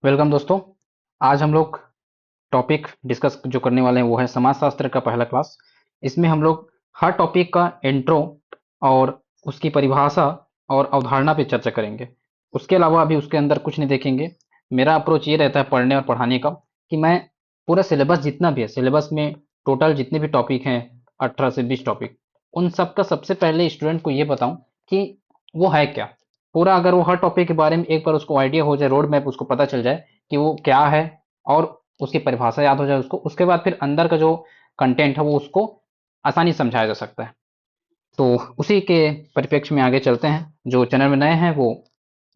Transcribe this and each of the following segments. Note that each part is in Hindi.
वेलकम दोस्तों। आज हम लोग टॉपिक डिस्कस जो करने वाले हैं वो है समाजशास्त्र का पहला क्लास। इसमें हम लोग हर टॉपिक का इंट्रो और उसकी परिभाषा और अवधारणा पे चर्चा करेंगे। उसके अलावा अभी उसके अंदर कुछ नहीं देखेंगे। मेरा अप्रोच ये रहता है पढ़ने और पढ़ाने का कि मैं पूरा सिलेबस जितना भी है, सिलेबस में टोटल जितने भी टॉपिक हैं 18 से 20 टॉपिक, उन सब का सबसे पहले स्टूडेंट को ये बताऊं कि वो है क्या। पूरा अगर वो हर टॉपिक के बारे में एक बार उसको आइडिया हो जाए, रोड मैप उसको पता चल जाए कि वो क्या है और उसकी परिभाषा याद हो जाए उसको, उसके बाद फिर अंदर का जो कंटेंट है वो उसको आसानी से समझाया जा सकता है। तो उसी के परिप्रेक्ष्य में आगे चलते हैं। जो चैनल में नए हैं वो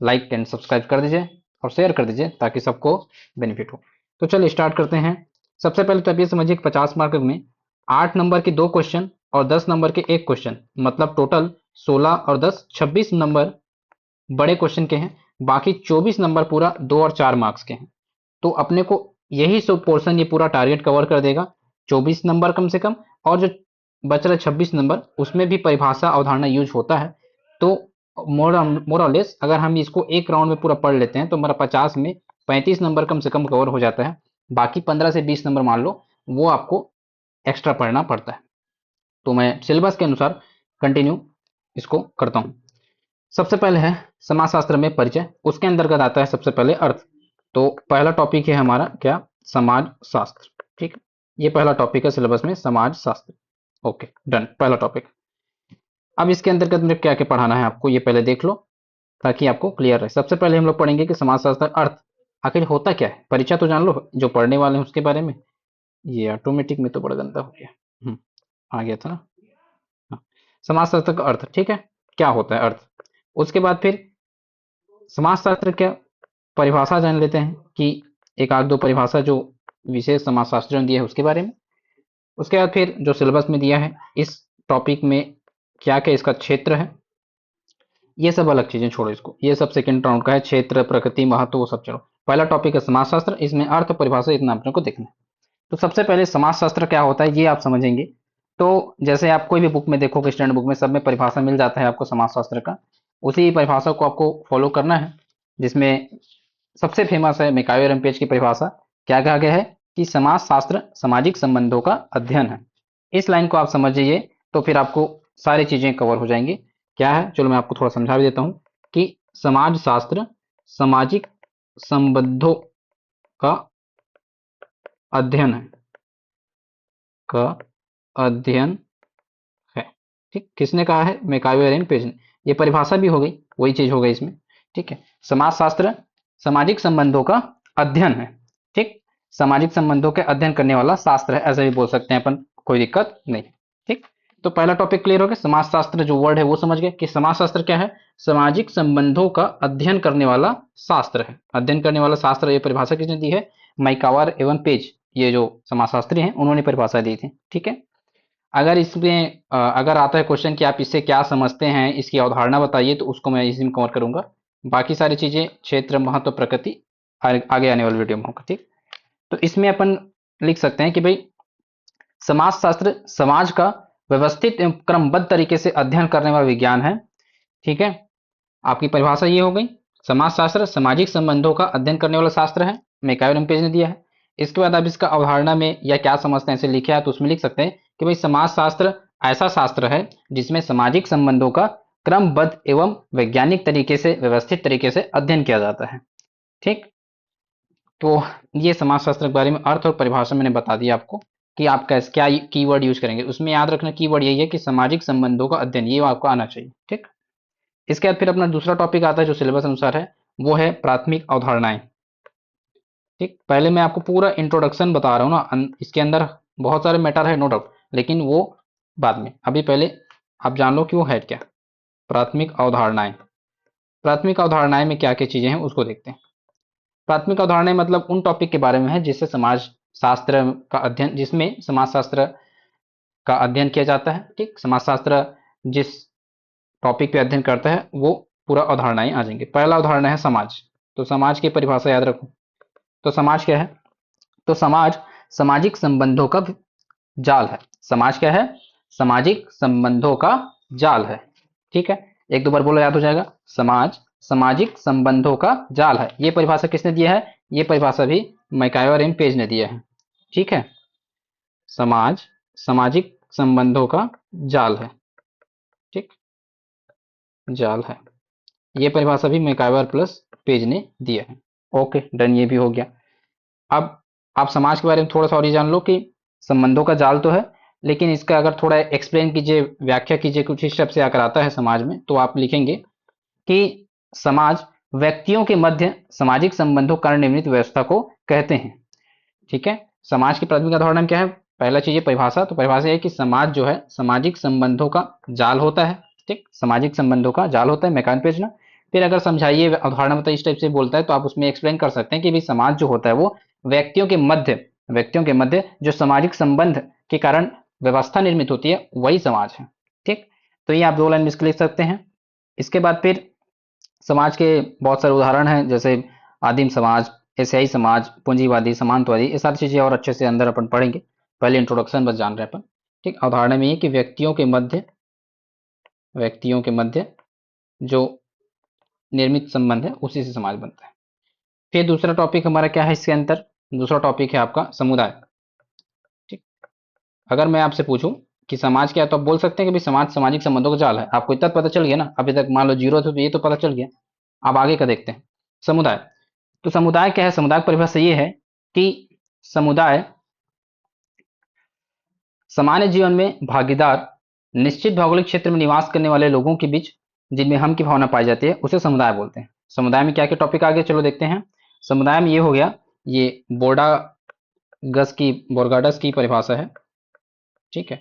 लाइक एंड सब्सक्राइब कर दीजिए और शेयर कर दीजिए ताकि सबको बेनिफिट हो। तो चलिए स्टार्ट करते हैं। सबसे पहले तो आप ये समझिए कि 50 मार्क में 8 नंबर के 2 क्वेश्चन और 10 नंबर के 1 क्वेश्चन, मतलब टोटल 16 और 10 26 नंबर बड़े क्वेश्चन के हैं। बाकी 24 नंबर पूरा 2 और 4 मार्क्स के हैं। तो अपने को यही सब पोर्शन ये पूरा टारगेट कवर कर देगा, 24 नंबर कम से कम। और जो बच रहे 26 नंबर उसमें भी परिभाषा अवधारणा यूज होता है। तो मोर और लेस अगर हम इसको एक राउंड में पूरा पढ़ लेते हैं तो हमारा 50 में 35 नंबर कम से कम कवर हो जाता है। बाकी 15 से 20 नंबर मान लो वो आपको एक्स्ट्रा पढ़ना पड़ता है। तो मैं सिलेबस के अनुसार कंटिन्यू इसको करता हूँ। सबसे पहले है समाजशास्त्र में परिचय, उसके अंतर्गत आता है सबसे पहले अर्थ। तो पहला टॉपिक है हमारा क्या, समाज शास्त्र। ठीक है, ये पहला टॉपिक है सिलेबस में, समाज शास्त्र। ओके डन, पहला टॉपिक। अब इसके अंतर्गत में क्या क्या पढ़ाना है आपको ये पहले देख लो ताकि आपको क्लियर रहे। सबसे पहले हम लोग पढ़ेंगे कि समाज शास्त्र अर्थ आखिर होता क्या है। परिचय तो जान लो जो पढ़ने वाले हैं उसके बारे में। ये ऑटोमेटिक में तो बड़ा गंदा हो गया। आ गया था ना। हाँ। समाज शास्त्र का अर्थ, ठीक है, क्या होता है अर्थ। उसके बाद फिर समाजशास्त्र क्या परिभाषा जान लेते हैं कि एक आध दो परिभाषा जो विशेष समाजशास्त्र ने दिया है उसके बारे में। उसके बाद फिर जो सिलेबस में दिया है इस टॉपिक में क्या क्या इसका क्षेत्र है, ये सब अलग चीजें छोड़ो, इसको ये सब सेकंड राउंड का है। क्षेत्र, प्रकृति, महत्व, वो सब छोड़ो। पहला टॉपिक है समाजशास्त्र, इसमें अर्थ परिभाषा इतना अपने को देखना है। तो सबसे पहले समाजशास्त्र क्या होता है ये आप समझेंगे। तो जैसे आप कोई भी बुक में देखोगे, स्टैंडर्ड बुक में सब में परिभाषा मिल जाता है आपको समाजशास्त्र का। उसी परिभाषा को आपको फॉलो करना है, जिसमें सबसे फेमस है मैकायो एरमपेज की परिभाषा। क्या कहा गया है कि समाज शास्त्र सामाजिक संबंधों का अध्ययन है। इस लाइन को आप समझ जाइए तो फिर आपको सारी चीजें कवर हो जाएंगी। क्या है, चलो मैं आपको थोड़ा समझा भी देता हूँ कि समाज शास्त्र सामाजिक संबंधों का अध्ययन है, का अध्ययन है। ठीक, किसने कहा है, मैकायो एरमपेज ने। ये परिभाषा भी हो गई, वही चीज हो गई इसमें। ठीक है, समाज शास्त्र सामाजिक संबंधों का अध्ययन है। ठीक, सामाजिक संबंधों के अध्ययन करने वाला शास्त्र है, ऐसा भी बोल सकते हैं अपन, कोई दिक्कत नहीं। ठीक, तो पहला टॉपिक क्लियर हो गया। समाज शास्त्र जो वर्ड है वो समझ गए कि समाज शास्त्र क्या है, सामाजिक संबंधों का अध्ययन करने वाला शास्त्र है। अध्ययन करने वाला शास्त्र, ये परिभाषा किसने दी है, माइकावर एवं पेज, ये जो समाजशास्त्री हैं उन्होंने परिभाषा दी थी। ठीक है, अगर इसमें अगर आता है क्वेश्चन कि आप इससे क्या समझते हैं, इसकी अवधारणा बताइए, तो उसको मैं इसी में कवर करूंगा। बाकी सारी चीजें क्षेत्र, महत्व, प्रकृति आगे आने वाले वीडियो में होगा। ठीक, तो इसमें अपन लिख सकते हैं कि भाई समाजशास्त्र समाज का व्यवस्थित एवं क्रमबद्ध तरीके से अध्ययन करने वाला विज्ञान है। ठीक है, आपकी परिभाषा ये हो गई। समाजशास्त्र सामाजिक संबंधों का अध्ययन करने वाला शास्त्र है, मैकायो पेज ने दिया है। इसके बाद आप इसका अवधारणा में या क्या समझते हैं ऐसे लिखे है तो उसमें लिख सकते हैं कि भाई समाज शास्त्र ऐसा शास्त्र है जिसमें सामाजिक संबंधों का क्रमबद्ध एवं वैज्ञानिक तरीके से, व्यवस्थित तरीके से अध्ययन किया जाता है। ठीक, तो ये समाजशास्त्र के बारे में अर्थ और परिभाषा मैंने बता दिया आपको कि आप कैसे क्या कीवर्ड यूज करेंगे। उसमें याद रखना कीवर्ड यही है कि सामाजिक संबंधों का अध्ययन, ये आपको आना चाहिए। ठीक, इसके बाद फिर अपना दूसरा टॉपिक आता है जो सिलेबस अनुसार है, वो है प्राथमिक अवधारणाएं। ठीक, पहले मैं आपको पूरा इंट्रोडक्शन बता रहा हूँ ना, इसके अंदर बहुत सारे मैटर है नो डाउट, लेकिन वो बाद में। अभी पहले आप जान लो कि वो है क्या, प्राथमिक अवधारणाएं। प्राथमिक अवधारणाएं में क्या क्या चीजें हैं उसको देखते हैं। प्राथमिक अवधारणाएं मतलब उन टॉपिक के बारे में है जिससे समाज शास्त्र का अध्ययन, जिसमें समाज शास्त्र का अध्ययन किया जाता है। ठीक, समाज शास्त्र जिस टॉपिक पे अध्ययन करता है वो पूरा अवधारणाएं आ जाएंगे। पहला उदाहरण है समाज। तो समाज की परिभाषा याद रखो। तो समाज क्या है, तो समाज सामाजिक संबंधों का जाल है। समाज क्या है, सामाजिक संबंधों का जाल है। ठीक है, एक दो बार बोलो याद हो जाएगा। समाज सामाजिक संबंधों का जाल है। ये परिभाषा किसने दिया है? ये परिभाषा भी मैकायो और एम पेज ने दिया है। ठीक है, समाज सामाजिक संबंधों का जाल है। ठीक, जाल है, ये परिभाषा भी मैकायो और प्लस पेज ने दिया है। ओके डन, ये भी हो गया। अब आप समाज के बारे में थोड़ा सा और ये जान लो कि संबंधों का जाल तो है, लेकिन इसका अगर थोड़ा एक्सप्लेन कीजिए, व्याख्या कीजिए कुछ इस शब्द से आकर आता है समाज में, तो आप लिखेंगे कि समाज व्यक्तियों के मध्य सामाजिक संबंधों का निर्मित व्यवस्था को कहते हैं। ठीक है, समाज की प्राथमिक अवधारणा क्या है? पहला चीज परिभाषा, तो परिभाषा है कि समाज जो है सामाजिक संबंधों का जाल होता है। ठीक, सामाजिक संबंधों का जाल होता है, मैकान पेज ना। फिर अगर समझाइए अवधारणा मतलब इस टाइप से बोलता है तो आप उसमें एक्सप्लेन कर सकते हैं कि भाई समाज जो होता है वो व्यक्तियों के मध्य जो सामाजिक संबंध के कारण व्यवस्था निर्मित होती है वही समाज है। ठीक, तो ये आप 2 लाइन में इसके लिख सकते हैं। इसके बाद फिर समाज के बहुत सारे उदाहरण हैं, जैसे आदिम समाज, एशियाई समाज, पूंजीवादी, समांतवादी, ये सारी चीजें और अच्छे से अंदर अपन पढ़ेंगे। पहले इंट्रोडक्शन बस जान रहे हैं अपन। ठीक, अवधारणा में ये कि व्यक्तियों के मध्य जो निर्मित संबंध है उसी से समाज बनता है। फिर दूसरा टॉपिक हमारा क्या है इसके अंदर? दूसरा टॉपिक है आपका समुदाय। ठीक, अगर मैं आपसे पूछूं कि समाज क्या है तो आप बोल सकते हैं कि भाई समाज सामाजिक संबंधों का जाल है। आपको इतना पता चल गया ना, अभी तक मान लो जीरो थे तो ये तो पता चल गया। अब आगे का देखते हैं, समुदाय। तो समुदाय क्या है? समुदाय की परिभाषा ये है कि समुदाय सामान्य जीवन में भागीदार निश्चित भौगोलिक क्षेत्र में निवास करने वाले लोगों के बीच जिनमें हम की भावना पाई जाती है उसे समुदाय बोलते हैं। समुदाय में क्या क्या टॉपिक आ गए, चलो देखते हैं। समुदाय में ये हो गया, ये बोर्गाडस की परिभाषा है। ठीक है,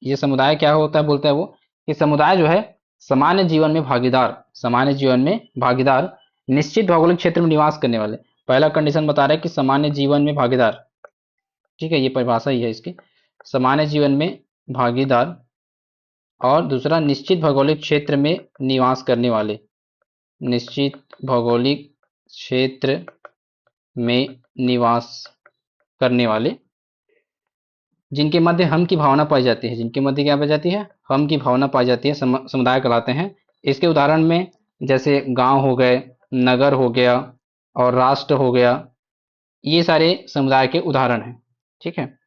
ये समुदाय क्या होता है बोलता है वो कि समुदाय जो है सामान्य जीवन में भागीदार निश्चित भौगोलिक क्षेत्र में निवास करने वाले। पहला कंडीशन बता रहा है कि सामान्य जीवन में भागीदार। ठीक है, ये परिभाषा ही है इसकी, सामान्य जीवन में भागीदार। और दूसरा निश्चित भौगोलिक क्षेत्र में निवास करने वाले, निश्चित भौगोलिक क्षेत्र में निवास करने वाले जिनके मध्य हम की भावना पाई जाती है। जिनके मध्य क्या पाई जाती है? हम की भावना पाई जाती है, समुदाय कहलाते हैं। इसके उदाहरण में जैसे गांव हो गए, नगर हो गया और राष्ट्र हो गया, ये सारे समुदाय के उदाहरण हैं। ठीक है,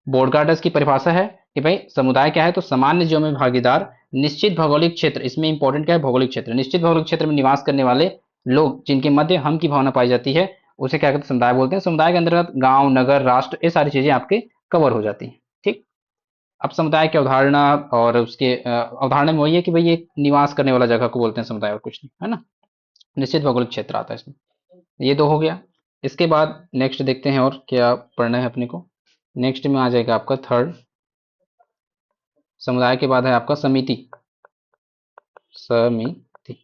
बोर्डगार्डस की परिभाषा है कि भाई समुदाय क्या है? तो सामान्य जीवन में भागीदार निश्चित भौगोलिक क्षेत्र, इसमें इंपॉर्टेंट क्या है? भौगोलिक क्षेत्र, निश्चित भौगोलिक क्षेत्र में निवास करने वाले लोग जिनके मध्य हम की भावना पाई जाती है उसे क्या कहते हैं? समुदाय बोलते हैं। समुदाय के अंतर्गत गांव, नगर, राष्ट्र, ये सारी चीजें आपके कवर हो जाती हैं। ठीक, अब समुदाय की अवधारणा और उसके अवधारणा में वही है कि भाई ये निवास करने वाला जगह को बोलते हैं समुदाय, और कुछ नहीं है ना। निश्चित भौगोलिक क्षेत्र आता है इसमें। ये तो हो गया। इसके बाद नेक्स्ट देखते हैं और क्या पढ़ना है अपने को। नेक्स्ट में आ जाएगा आपका थर्ड, समुदाय के बाद है आपका समिति। समिति,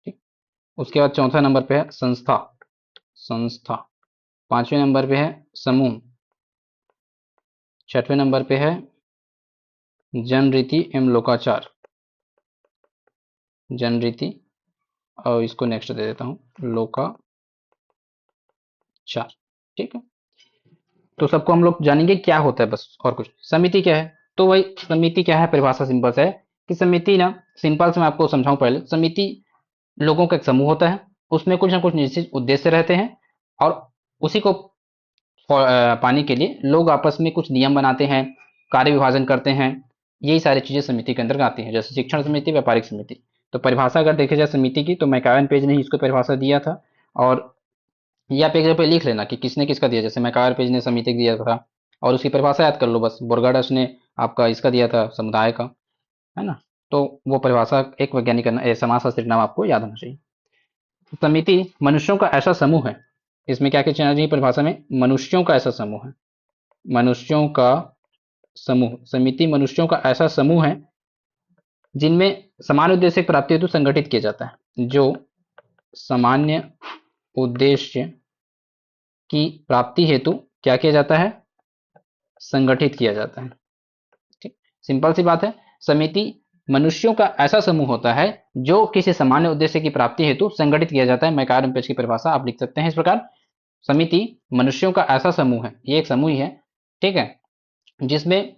ठीक। उसके बाद चौथा नंबर पे है संस्था। संस्था, पांचवें नंबर पे है समूह। छठवें नंबर पे है जनरीति एवं लोकाचार। जनरीति, और इसको नेक्स्ट दे देता हूं लोकाचार। ठीक है, तो सबको हम लोग जानेंगे क्या होता है बस, और कुछ। समिति क्या है? तो वही समिति क्या है, परिभाषा सिंपल से है कि समिति ना, सिंपल से मैं आपको समझाऊं पहले। समिति लोगों का एक समूह होता है, उसमें कुछ ना कुछ निश्चित उद्देश्य रहते हैं और उसी को पाने के लिए लोग आपस में कुछ नियम बनाते हैं, कार्य विभाजन करते हैं। यही सारी चीजें समिति के अंदर आती हैं, जैसे शिक्षण समिति, व्यापारिक समिति। तो परिभाषा अगर देखे जाए समिति की तो मैकायन पेज ने इसको परिभाषा दिया था। और ये आप एक जगह पे लिख लेना कि किसने किसका दिया। जैसे मैकायर पेज ने समिति दिया था और उसकी परिभाषा याद कर लो बस। बोर्गाडस ने आपका इसका दिया था, समुदाय का, है ना। तो वो परिभाषा एक वैज्ञानिक समाजशास्त्री नाम आपको याद होना चाहिए। समिति मनुष्यों का ऐसा समूह है, इसमें क्या क्या चीजें चाहिए परिभाषा में? मनुष्यों का ऐसा समूह है, मनुष्यों का समूह। समिति मनुष्यों का ऐसा समूह है जिनमें समान उद्देश्य की प्राप्ति हेतु संगठित किया जाता है। जो सामान्य उद्देश्य की प्राप्ति हेतु क्या किया जाता है? संगठित किया जाता है। ठीक, सिंपल सी बात है। समिति मनुष्यों का ऐसा समूह होता है जो किसी सामान्य उद्देश्य की प्राप्ति हेतु संगठित किया जाता है। मैकायर पेज की परिभाषा आप लिख सकते हैं इस प्रकार, समिति मनुष्यों का ऐसा समूह है, ये एक समूह ही है, ठीक है, जिसमें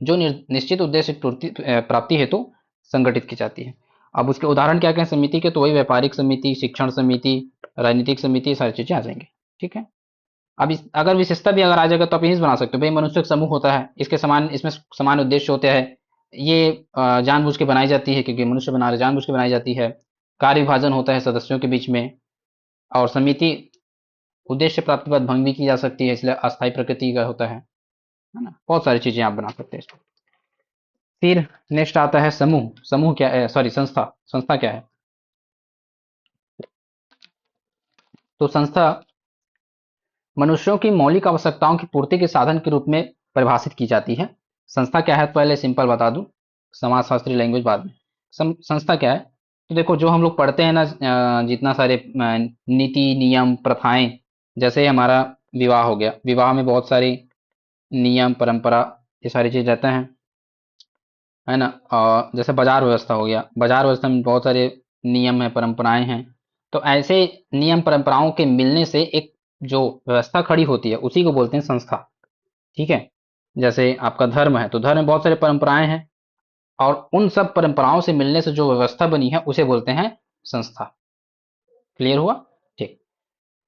जो निश्चित उद्देश्य प्राप्ति हेतु संगठित की जाती है। अब उसके उदाहरण क्या क्या हैं समिति के, तो वही व्यापारिक समिति, शिक्षण समिति, राजनीतिक समिति, सारी चीजें आ जाएंगी। ठीक है। अब अगर विशेषता भी अगर आ जाएगा तो आप यही बना सकते हो, भाई मनुष्य का समूह होता है, इसके समान, इसमें समान उद्देश्य होते हैं, ये जानबूझ के बनाई जाती है क्योंकि मनुष्य बना रहे, जानबूझ के बनाई जाती है, कार्य विभाजन होता है सदस्यों के बीच में, और समिति उद्देश्य प्राप्ति बाद भंग भी की जा सकती है, इसलिए अस्थायी प्रकृति का होता है ना। बहुत सारी चीजें आप बना सकते हैं इसको। फिर नेक्स्ट आता है समूह। समूह क्या है, सॉरी संस्था। संस्था क्या है? तो संस्था मनुष्यों की मौलिक आवश्यकताओं की पूर्ति के साधन के रूप में परिभाषित की जाती है। संस्था क्या है, पहले सिंपल बता दूं, समाजशास्त्री लैंग्वेज बाद में। संस्था क्या है, तो देखो जो हम लोग पढ़ते हैं ना, जितना सारे नीति नियम प्रथाएं, जैसे हमारा विवाह हो गया, विवाह में बहुत सारी नियम परंपरा ये सारी चीज रहते हैं, है ना। और जैसे बाजार व्यवस्था हो गया, बाजार व्यवस्था में बहुत सारे नियम है, परंपराएं हैं। तो ऐसे नियम परंपराओं के मिलने से एक जो व्यवस्था खड़ी होती है उसी को बोलते हैं संस्था। ठीक है। जैसे आपका धर्म है तो धर्म में बहुत सारे परंपराएं हैं, और उन सब परंपराओं से मिलने से जो व्यवस्था बनी है उसे बोलते हैं संस्था। क्लियर हुआ? ठीक।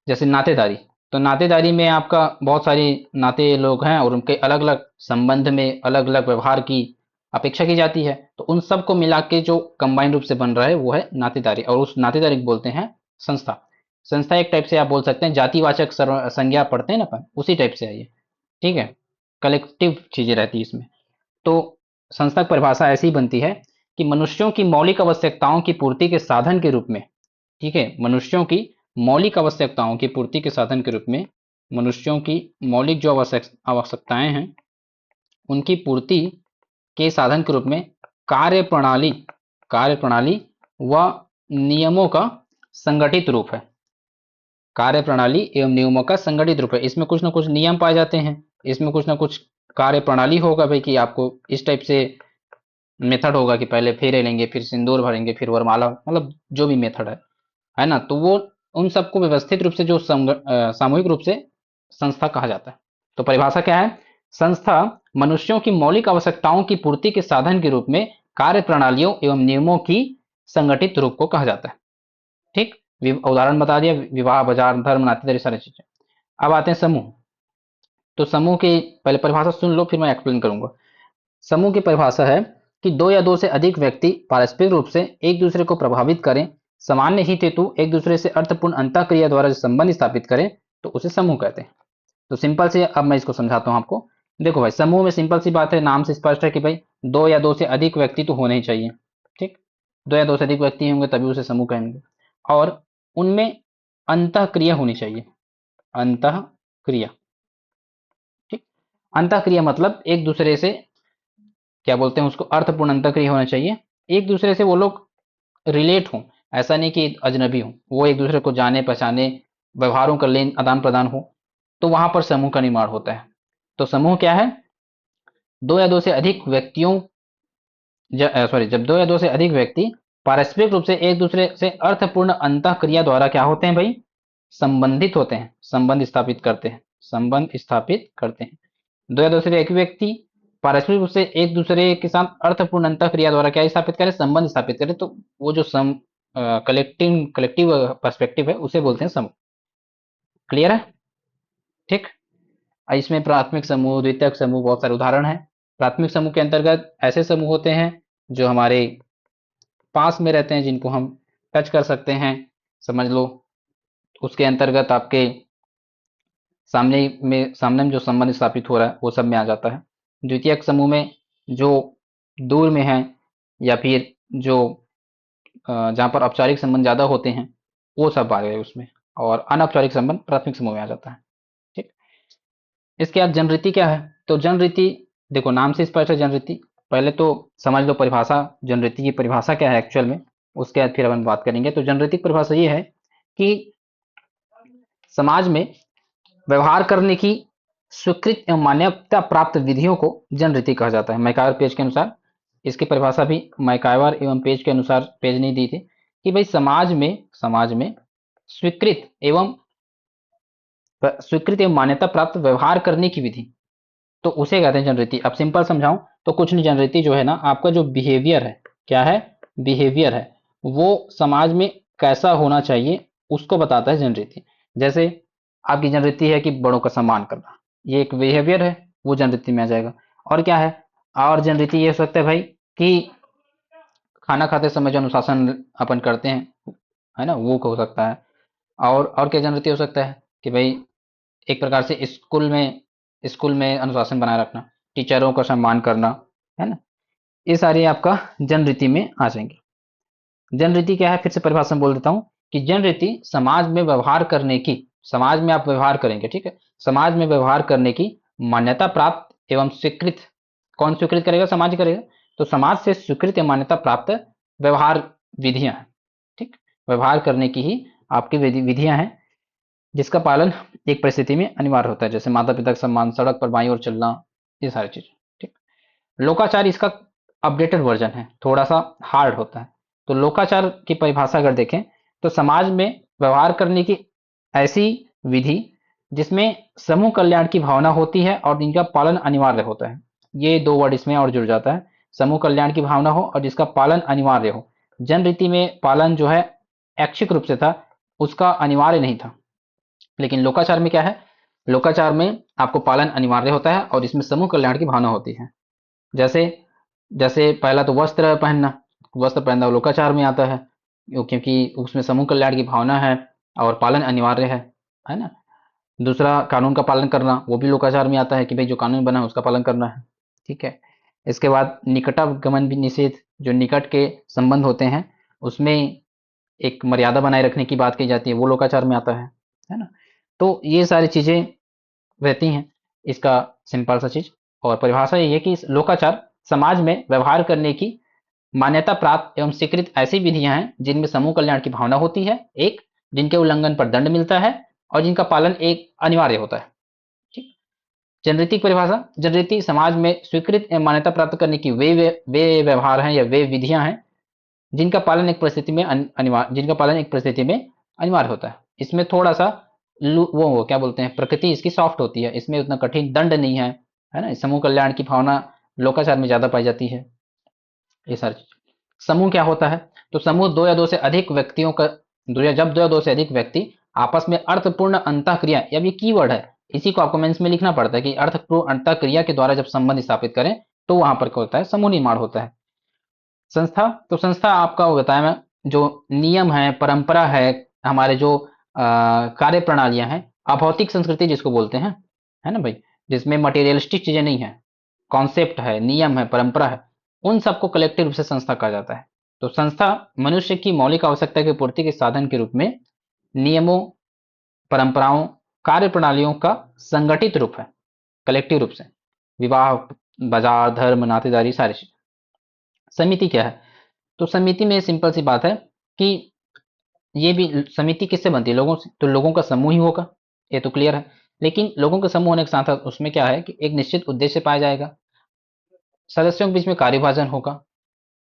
जैसे नातेदारी, तो नातेदारी में आपका बहुत सारी नाते लोग हैं और उनके अलग अलग संबंध में अलग अलग व्यवहार की अपेक्षा की जाती है, तो उन सबको मिला के जो कंबाइंड रूप से बन रहा है वो है नातेदारी, और उस नातेदारी को बोलते हैं संस्था। संस्था एक टाइप से आप बोल सकते हैं जातिवाचक संज्ञा पढ़ते हैं ना अपन, उसी टाइप से है ये। ठीक है। कलेक्टिव चीजें रहती है इसमें। तो संस्था की परिभाषा ऐसी ही बनती है कि मनुष्यों की मौलिक आवश्यकताओं की पूर्ति के साधन के रूप में, ठीक है, मनुष्यों की मौलिक आवश्यकताओं की पूर्ति के साधन के रूप में, मनुष्यों की मौलिक जो आवश्यकताएं हैं उनकी पूर्ति के साधन के रूप में कार्यप्रणाली कार्यप्रणाली व नियमों का संगठित रूप है। कार्यप्रणाली एवं नियमों का संगठित रूप है। इसमें कुछ ना कुछ नियम पाए जाते हैं, इसमें कुछ ना कुछ कार्यप्रणाली होगा भाई, कि आपको इस टाइप से मेथड होगा कि पहले फेरे लेंगे, फिर सिंदूर भरेंगे, फिर वरमाला, मतलब जो भी मेथड है ना। तो वो उन सबको व्यवस्थित रूप से जो सामूहिक रूप से संस्था कहा जाता है। तो परिभाषा क्या है, संस्था मनुष्यों की मौलिक आवश्यकताओं की पूर्ति के साधन के रूप में कार्य प्रणालियों एवं नियमों की संगठित रूप को कहा जाता है। ठीक। उदाहरण बता दिया, विवाह, बाजार, धर्म, नातेदारी, सारी चीजें। अब आते हैं समूह। तो समूह की पहले परिभाषा सुन लो, फिर मैं एक्सप्लेन करूंगा। समूह की परिभाषा है कि दो या दो से अधिक व्यक्ति पारस्परिक रूप से एक दूसरे को प्रभावित करें, सामान्य हित हेतु एक दूसरे से अर्थपूर्ण अंतःक्रिया द्वारा जो संबंध स्थापित करें, तो उसे समूह कहते हैं। तो सिंपल से अब मैं इसको समझाता हूं आपको। देखो भाई, समूह में सिंपल सी बात है, नाम से स्पष्ट है कि भाई दो या दो से अधिक व्यक्ति तो होने ही चाहिए। ठीक। दो या दो से अधिक व्यक्ति होंगे तभी उसे समूह कहेंगे, और उनमें अंतःक्रिया होनी चाहिए। अंतःक्रिया। ठीक। अंतःक्रिया मतलब एक दूसरे से, क्या बोलते हैं उसको, अर्थपूर्ण अंतःक्रिया होना चाहिए। एक दूसरे से वो लोग रिलेट हों, ऐसा नहीं कि अजनबी हो, वो एक दूसरे को जाने पहचाने, व्यवहारों का लेन आदान प्रदान हो, तो वहां पर समूह का निर्माण होता है। तो समूह क्या है, दो या दो से अधिक व्यक्तियों, सॉरी, जब दो या दो से अधिक व्यक्ति पारस्परिक रूप से एक दूसरे से अर्थपूर्ण अंतःक्रिया द्वारा क्या होते हैं भाई, संबंधित होते हैं, संबंध स्थापित करते हैं, संबंध स्थापित करते हैं। दो या दो से एक व्यक्ति पारस्परिक रूप से एक दूसरे के साथ अर्थपूर्ण अंतःक्रिया द्वारा क्या स्थापित करें, संबंध स्थापित करें, तो वो जो कलेक्टिव कलेक्टिव पर्सपेक्टिव है उसे बोलते हैं समूह। क्लियर है? ठीक। इसमें प्राथमिक समूह, द्वितीयक समूह, बहुत सारे उदाहरण हैं। प्राथमिक समूह के अंतर्गत ऐसे समूह होते हैं जो हमारे पास में रहते हैं, जिनको हम टच कर सकते हैं, समझ लो। उसके अंतर्गत आपके सामने में जो संबंध स्थापित हो रहा है वो सब में आ जाता है। द्वितीयक समूह में जो दूर में है, या फिर जो जहाँ पर औपचारिक संबंध ज्यादा होते हैं, वो सब आ गए उसमें, और अनौपचारिक संबंध प्राथमिक समूह में आ जाता है। ठीक। इसके बाद जनरीति क्या है, तो जनरीति, देखो नाम से स्पष्ट है जनरीति। पहले तो समझ लो परिभाषा, जनरीति की परिभाषा क्या है एक्चुअल में, उसके बाद फिर अपन बात करेंगे। तो जनरीति की परिभाषा ये है कि समाज में व्यवहार करने की स्वीकृत एवं मान्यता प्राप्त विधियों को जनरीति कहा जाता है। मैकाइवर पेज के अनुसार, इसकी परिभाषा भी मैकाइवर एवं पेज के अनुसार, पेज नहीं दी थी, कि भाई समाज में स्वीकृत एवं मान्यता प्राप्त व्यवहार करने की विधि, तो उसे कहते हैं जनरीति। अब सिंपल समझाऊं तो कुछ नहीं, जनरीति जो है ना, आपका जो बिहेवियर है, क्या है, बिहेवियर है वो समाज में कैसा होना चाहिए उसको बताता है जनरीति। जैसे आपकी जनरीति है कि बड़ों का सम्मान करना, ये एक बिहेवियर है, वो जनरीति में आ जाएगा। और क्या है, और जनरीति ये हो सकता है भाई कि खाना खाते समय जो अनुशासन अपन करते हैं, है ना, वो हो सकता है। और क्या जनरीति हो सकता है कि भाई एक प्रकार से स्कूल में अनुशासन बनाए रखना, टीचरों का सम्मान करना, है ना, ये सारे आपका जनरीति में आ जाएंगे। जनरीति क्या है, फिर से परिभाषा में बोल देता हूँ कि जनरीति समाज में व्यवहार करने की, समाज में आप व्यवहार करेंगे, ठीक है, समाज में व्यवहार करने की मान्यता प्राप्त एवं स्वीकृत, कौन स्वीकृत करेगा, समाज करेगा, तो समाज से स्वीकृत या मान्यता प्राप्त व्यवहार विधियां हैं, ठीक, व्यवहार करने की ही आपकी विधियां हैं जिसका पालन एक परिस्थिति में अनिवार्य होता है, जैसे माता पिता का सम्मान, सड़क पर बाईं ओर चलना, ये सारी चीजें, ठीक। लोकाचार इसका अपडेटेड वर्जन है, थोड़ा सा हार्ड होता है। तो लोकाचार की परिभाषा अगर देखें तो समाज में व्यवहार करने की ऐसी विधि जिसमें समूह कल्याण की भावना होती है और इनका पालन अनिवार्य होता है। ये दो वर्ड इसमें और जुड़ जाता है, समूह कल्याण की भावना हो और जिसका पालन अनिवार्य हो। जनरीति में पालन जो है ऐच्छिक रूप से था, उसका अनिवार्य नहीं था, लेकिन लोकाचार में क्या है, लोकाचार में आपको पालन अनिवार्य होता है और इसमें समूह कल्याण की भावना होती है। जैसे जैसे पहला तो वस्त्र पहनना, वस्त्र पहनना लोकाचार में आता है क्योंकि उसमें समूह कल्याण की भावना है और पालन अनिवार्य है ना। दूसरा कानून का पालन करना, वो भी लोकाचार में आता है कि भाई जो कानून बना है उसका पालन करना है, ठीक है। इसके बाद निकटागमन भी निषेध, जो निकट के संबंध होते हैं उसमें एक मर्यादा बनाए रखने की बात की जाती है, वो लोकाचार में आता है ना। तो ये सारी चीजें रहती हैं इसका सिंपल सा चीज। और परिभाषा ये है कि लोकाचार समाज में व्यवहार करने की मान्यता प्राप्त एवं स्वीकृत ऐसी विधियां हैं जिनमें समूह कल्याण की भावना होती है, एक, जिनके उल्लंघन पर दंड मिलता है और जिनका पालन एक अनिवार्य होता है, ठीक। जनरीति की परिभाषा, जनरीति समाज में स्वीकृत एवं मान्यता प्राप्त करने की वे व्यवहार हैं या वे विधियां हैं जिनका पालन एक परिस्थिति में अनिवार्य, जिनका पालन एक परिस्थिति में अनिवार्य होता है। इसमें थोड़ा सा वो क्या बोलते हैं, प्रकृति इसकी सॉफ्ट होती है, इसमें उतना कठिन दंड नहीं है ना। समूह कल्याण की भावना लोकाचार में ज्यादा पाई जाती है, ये सारी चीज। समूह क्या होता है, तो समूह दो या दो से अधिक व्यक्तियों का, जब दो या दो से अधिक व्यक्ति आपस में अर्थपूर्ण अंतःक्रिया, अब ये कीवर्ड है, इसी को आपको मेंस में लिखना पड़ता है कि अर्थपूर्ण अंतःक्रिया के द्वारा जब संबंध स्थापित करें तो वहां पर क्या होता है, समूह निर्माण होता है। संस्था, तो संस्था आपका वो बताया मैं, जो नियम है, परंपरा है, हमारे जो कार्य प्रणालियां हैं, अभौतिक संस्कृति जिसको बोलते हैं, है ना भाई, जिसमें मटेरियलिस्टिक चीजें नहीं है, कॉन्सेप्ट है, नियम है, परंपरा है, उन सबको कलेक्टिव रूप से संस्था कहा जाता है। तो संस्था मनुष्य की मौलिक आवश्यकता की पूर्ति के साधन के रूप में नियमों, परंपराओं, कार्य प्रणालियों का संगठित रूप है, कलेक्टिव रूप से, विवाह, बाजार, धर्म, नातेदारी, सारी चीज। समिति क्या है, तो समिति में सिंपल सी बात है कि ये भी, समिति किससे बनती है, लोगों से, तो लोगों का समूह ही होगा, ये तो क्लियर है। लेकिन लोगों का समूह होने के साथ साथ उसमें क्या है कि एक निश्चित उद्देश्य पाया जाएगा, सदस्यों के बीच में कार्य विभाजन होगा,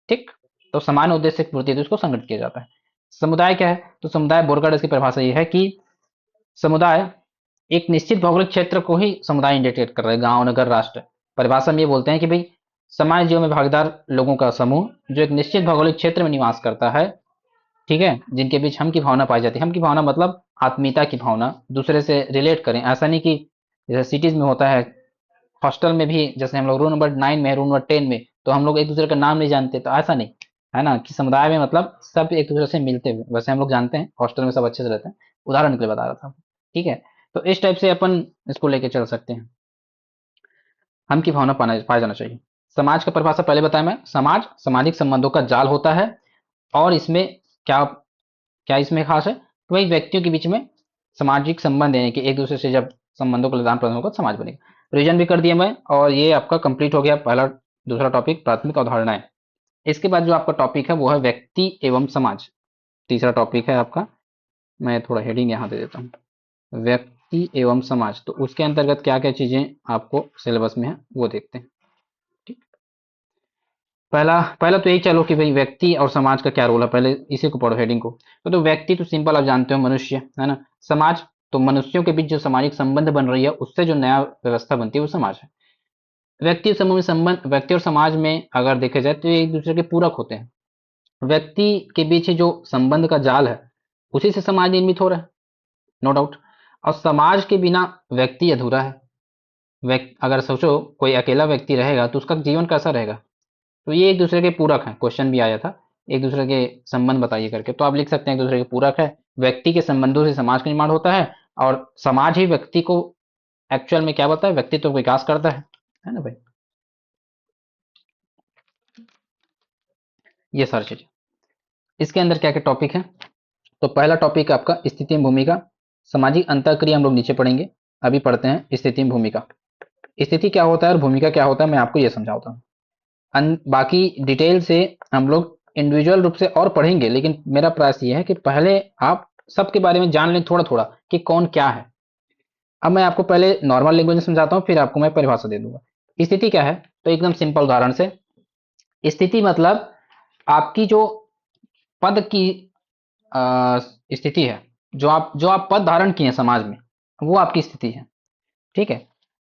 ठीक। तो समान उद्देश्य की पूर्ति उसको संगठित किया जाता है। समुदाय क्या है, तो समुदाय बोरगढ़ की परिभाषा ये है कि समुदाय एक निश्चित भौगोलिक क्षेत्र को ही समुदाय इंडिकेट कर रहे हैं, गांव, नगर, राष्ट्र। परिभाषा में ये बोलते हैं कि भाई समाज जीवन में भागीदार लोगों का समूह जो एक निश्चित भौगोलिक क्षेत्र में निवास करता है, ठीक है, जिनके बीच हम की भावना पाई जाती है। हम की भावना मतलब आत्मीयता की भावना, दूसरे से रिलेट करें, ऐसा नहीं कि जैसे सिटीज में होता है, हॉस्टल में भी, जैसे हम लोग रूम नंबर 9 में, रूम नंबर 10 में, तो हम लोग एक दूसरे का नाम नहीं जानते, तो ऐसा नहीं है ना, कि समुदाय में मतलब सब एक दूसरे से मिलते हुए, वैसे हम लोग जानते हैं हॉस्टल में सब अच्छे से रहते हैं, उदाहरण के लिए बता रहा था, ठीक है। तो इस टाइप से अपन इसको लेके चल सकते हैं, हम की भावना पाया जाना चाहिए। समाज का परिभाषा पहले बताया मैं, समाज सामाजिक संबंधों का जाल होता है और इसमें क्या क्या इसमें खास है कि भाई व्यक्तियों के बीच में सामाजिक संबंध है कि एक दूसरे से जब संबंधों का आदान प्रदान होगा तो समाज बनेगा। रिवीजन भी कर दिया मैं और ये आपका कंप्लीट हो गया पहला, दूसरा टॉपिक प्राथमिक अवधारणाएं। इसके बाद जो आपका टॉपिक है वो है व्यक्ति एवं समाज, तीसरा टॉपिक है आपका। मैं थोड़ा हेडिंग यहाँ दे देता हूँ, व्यक्ति एवं समाज। तो उसके अंतर्गत क्या क्या चीजें आपको सिलेबस में है वो देखते हैं, ठीक। पहला पहला तो यही चलो कि भाई व्यक्ति और समाज का क्या रोल है, पहले इसी को पढ़ो हेडिंग को। तो व्यक्ति तो सिंपल आप जानते हो, मनुष्य, है ना। समाज तो मनुष्यों के बीच जो सामाजिक संबंध बन रही है उससे जो नया व्यवस्था बनती है वो समाज है। व्यक्ति समूह में संबंध, व्यक्ति और समाज में अगर देखे जाए तो ये एक दूसरे के पूरक होते हैं, व्यक्ति के बीच जो संबंध का जाल है उसी से समाज निर्मित हो रहा है, नो डाउट। और समाज के बिना व्यक्ति अधूरा है। अगर सोचो कोई अकेला व्यक्ति रहेगा तो उसका जीवन कैसा रहेगा। तो ये एक दूसरे के पूरक हैं, क्वेश्चन भी आया था एक दूसरे के संबंध बताइए करके, तो आप लिख सकते हैं एक दूसरे के पूरक है। व्यक्ति के संबंधों से समाज का निर्माण होता है और समाज ही व्यक्ति को एक्चुअल में क्या बताता है, व्यक्तित्व को विकास करता है ना भाई। ये सारी चीजें इसके अंदर क्या क्या टॉपिक है। तो पहला टॉपिक है आपका स्थिति में भूमिका, सामाजिक अंतःक्रिया हम लोग नीचे पढ़ेंगे। अभी पढ़ते हैं स्थिति में भूमिका। स्थिति क्या होता है और भूमिका क्या होता है, मैं आपको ये समझाता हूँ। बाकी डिटेल से हम लोग इंडिविजुअल रूप से और पढ़ेंगे, लेकिन मेरा प्रयास ये है कि पहले आप सबके बारे में जान लें थोड़ा थोड़ा कि कौन क्या है। अब मैं आपको पहले नॉर्मल लैंग्वेज में समझाता हूँ, फिर आपको मैं परिभाषा दे दूंगा। स्थिति क्या है, तो एकदम सिंपल उदाहरण से, स्थिति मतलब आपकी जो पद की स्थिति है, जो आप पद धारण किए हैं समाज में, वो आपकी स्थिति है। ठीक है।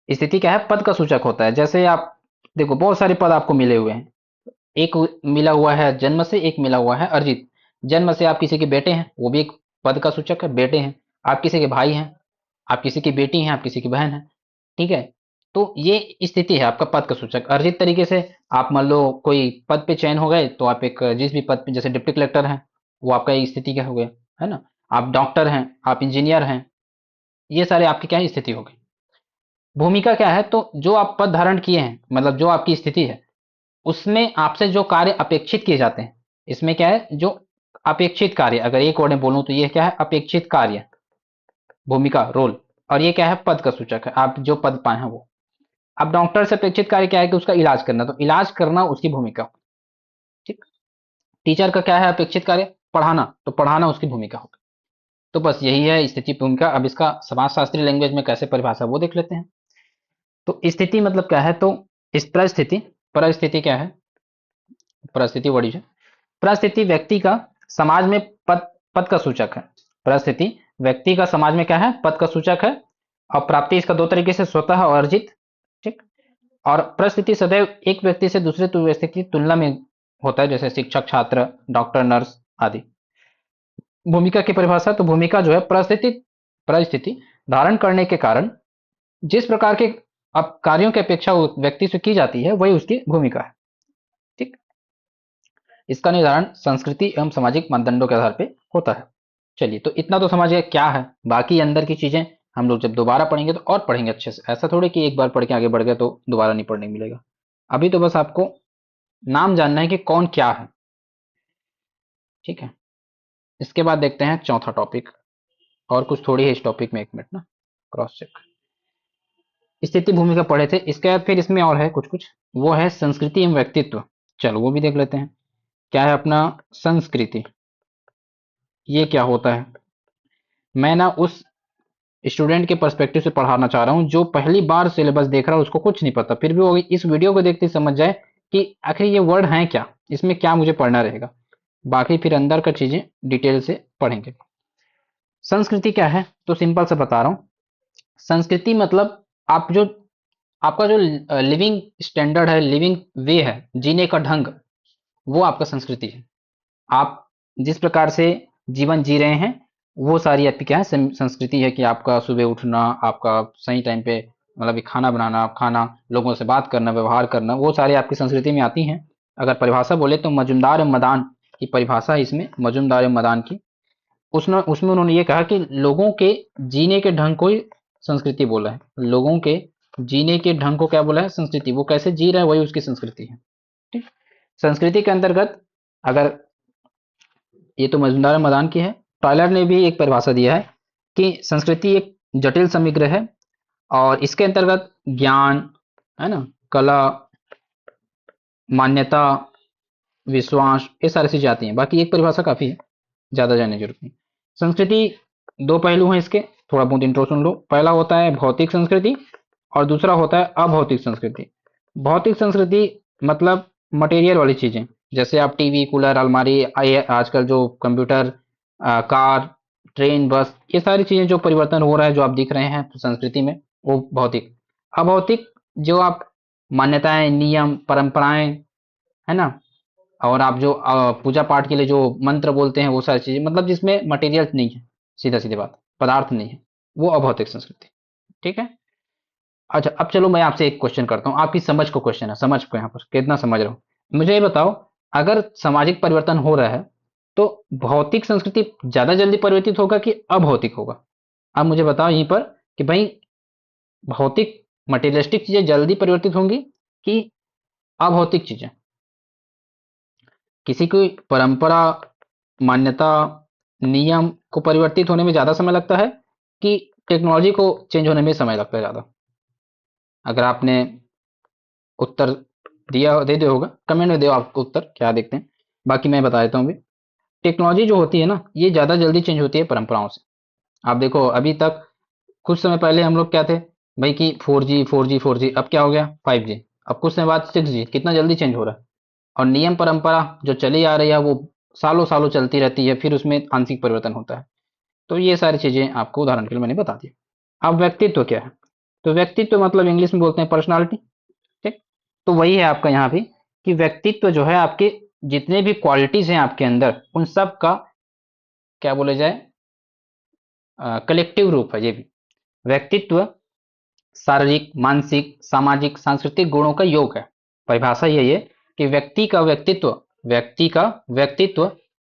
स्थिति क्या है, पद का सूचक होता है। जैसे आप देखो बहुत सारे पद आपको मिले हुए हैं, एक मिला हुआ है जन्म से, एक मिला हुआ है अर्जित। जन्म से आप किसी के बेटे हैं, वो भी एक पद का सूचक है, बेटे हैं। आप किसी के भाई हैं, आप किसी की बेटी हैं, आप किसी की बहन हैं। ठीक है। तो ये स्थिति है आपका पद का सूचक। अर्जित तरीके से आप मान लो कोई पद पे चयन हो गए, तो आप एक जिस भी पद पे, जैसे डिप्टी कलेक्टर हैं, वो आपका एक स्थिति क्या हो गया, है ना। आप डॉक्टर हैं, आप इंजीनियर हैं, ये सारे आपकी क्या है, स्थिति हो गई। भूमिका क्या है, तो जो आप पद धारण किए हैं, मतलब जो आपकी स्थिति है, उसमें आपसे जो कार्य अपेक्षित किए जाते हैं, इसमें क्या है, जो अपेक्षित कार्य, अगर एक वर्ड में बोलूं तो ये क्या है, अपेक्षित कार्य, भूमिका, रोल। और ये क्या है, पद का सूचक है, आप जो पद पाए हैं वो। अब डॉक्टर से अपेक्षित कार्य क्या है कि उसका इलाज करना, तो इलाज करना उसकी भूमिका। ठीक। टीचर का क्या है अपेक्षित कार्य, पढ़ाना, तो पढ़ाना उसकी भूमिका होगी। तो बस यही है स्थिति भूमिका। अब इसका समाजशास्त्री लैंग्वेज में कैसे परिभाषा वो देख लेते हैं। तो स्थिति मतलब क्या है, तो इस परिस्थिति, परिस्थिति क्या है, परिस्थिति वर्ड है। परिस्थिति व्यक्ति का समाज में पद, पद का सूचक है। परिस्थिति व्यक्ति का समाज में क्या है, पद का सूचक है। और प्राप्ति इसका दो तरीके से, स्वतः और अर्जित। ठीक। और परिस्थिति सदैव एक व्यक्ति से दूसरे व्यक्ति की तुलना में होता है, जैसे शिक्षक, छात्र, डॉक्टर, नर्स आदि। भूमिका की परिभाषा, तो भूमिका जो है परिस्थिति, परिस्थिति धारण करने के कारण जिस प्रकार के अब कार्यों की अपेक्षा व्यक्ति से की जाती है, वही उसकी भूमिका है। ठीक। इसका निर्धारण संस्कृति एवं सामाजिक मानदंडों के आधार पर होता है। चलिए, तो इतना तो समझ गए क्या है। बाकी अंदर की चीजें हम लोग जब दोबारा पढ़ेंगे तो और पढ़ेंगे अच्छे से। ऐसा थोड़ी कि एक बार पढ़ के आगे बढ़ गए तो दोबारा नहीं पढ़ने मिलेगा। अभी तो बस आपको नाम जानना है कि कौन क्या है। ठीक है। इसके बाद देखते हैं चौथा टॉपिक। और कुछ थोड़ी है इस टॉपिक में, एक मिनट ना, क्रॉस चेक। स्थिति भूमिका पढ़े थे, इसके बाद फिर इसमें और है कुछ कुछ, वो है संस्कृति एवं व्यक्तित्व। चलो वो भी देख लेते हैं। क्या है अपना संस्कृति, ये क्या होता है। मैं ना उस स्टूडेंट के पर्सपेक्टिव से पढ़ाना चाह रहा हूँ जो पहली बार सिलेबस देख रहा है, उसको कुछ नहीं पता, फिर भी वो इस वीडियो को देखते समझ जाए कि आखिर ये वर्ड है क्या, इसमें क्या मुझे पढ़ना रहेगा। बाकी फिर अंदर का चीजें डिटेल से पढ़ेंगे। संस्कृति क्या है, तो सिंपल से बता रहा हूँ। संस्कृति मतलब आप जो, आपका जो लिविंग स्टैंडर्ड है, लिविंग वे है, जीने का ढंग, वो आपका संस्कृति है। आप जिस प्रकार से जीवन जी रहे हैं, वो सारी आपकी क्या है, संस्कृति है। कि आपका सुबह उठना, आपका सही टाइम पे मतलब खाना बनाना, खाना, लोगों से बात करना, व्यवहार करना, वो सारी आपकी संस्कृति में आती हैं। अगर परिभाषा बोले तो मजुमदार एवं मदान की परिभाषा है इसमें, मजुमदार एवं मदान की। उसमें उसमें उन्होंने ये कहा कि लोगों के जीने के ढंग को ही संस्कृति बोला है। लोगों के जीने के ढंग को क्या बोला है, संस्कृति। वो कैसे जी रहा है वही उसकी संस्कृति है। ठीक। संस्कृति के अंतर्गत अगर, ये तो मजुमदार मदान की है, टॉयलर ने भी एक परिभाषा दिया है कि संस्कृति एक जटिल समिग्र है और इसके अंतर्गत ज्ञान, है ना, कला, मान्यता, विश्वास, ये सारी चीजें आती हैं। बाकी एक परिभाषा काफी है, ज्यादा जानने की जरूरत नहीं। संस्कृति दो पहलू हैं इसके, थोड़ा बहुत इंट्रो सुन लो। पहला होता है भौतिक संस्कृति और दूसरा होता है अभौतिक संस्कृति। भौतिक संस्कृति मतलब मटेरियल वाली चीजें, जैसे आप टीवी, कूलर, अलमारी, आजकल जो कंप्यूटर, कार, ट्रेन, बस, ये सारी चीजें जो परिवर्तन हो रहा है, जो आप दिख रहे हैं संस्कृति में, वो भौतिक। अभौतिक जो आप मान्यताएं, नियम, परंपराएं, है ना, और आप जो पूजा पाठ के लिए जो मंत्र बोलते हैं वो सारी चीजें, मतलब जिसमें मटेरियल नहीं है, सीधा सीधी बात, पदार्थ नहीं है, वो अभौतिक संस्कृति। ठीक है। अच्छा, अब चलो मैं आपसे एक क्वेश्चन करता हूँ, आपकी समझ को क्वेश्चन है, समझ को यहाँ पर कितना समझ रहे हो। मुझे ये बताओ, अगर सामाजिक परिवर्तन हो रहा है तो भौतिक संस्कृति ज्यादा जल्दी परिवर्तित होगा कि अभौतिक होगा? आप मुझे बताओ यहीं पर कि भाई भौतिक मटेरियलिस्टिक चीजें जल्दी परिवर्तित होंगी कि अभौतिक चीजें? किसी की परंपरा, मान्यता, नियम को परिवर्तित होने में ज्यादा समय लगता है कि टेक्नोलॉजी को चेंज होने में समय लगता है ज्यादा? अगर आपने उत्तर दिया दे दिया होगा, कमेंट में दो आपको उत्तर क्या देखते हैं, बाकी मैं बता देता हूँ अभी। टेक्नोलॉजी जो होती है ना, ये ज्यादा जल्दी चेंज होती है परंपराओं से। आप देखो अभी तक, कुछ समय पहले हम लोग क्या थे भाई कि 4G 4G 4G, अब क्या हो गया 5G, अब कुछ समय बाद 6G, कितना जल्दी चेंज हो रहा है। और नियम परंपरा जो चली आ रही है वो सालों सालों चलती रहती है, फिर उसमें आंशिक परिवर्तन होता है। तो ये सारी चीजें आपको उदाहरण के लिए मैंने बता दी। अब व्यक्तित्व क्या है? तो व्यक्तित्व मतलब इंग्लिश में बोलते हैं पर्सनालिटी। ठीक। तो वही है आपका यहाँ भी कि व्यक्तित्व जो है आपके जितने भी क्वालिटीज हैं आपके अंदर, उन सब का क्या बोले जाए, कलेक्टिव रूप है ये भी। व्यक्तित्व शारीरिक, मानसिक, सामाजिक, सांस्कृतिक गुणों का योग है। परिभाषा यही है कि व्यक्ति का व्यक्तित्व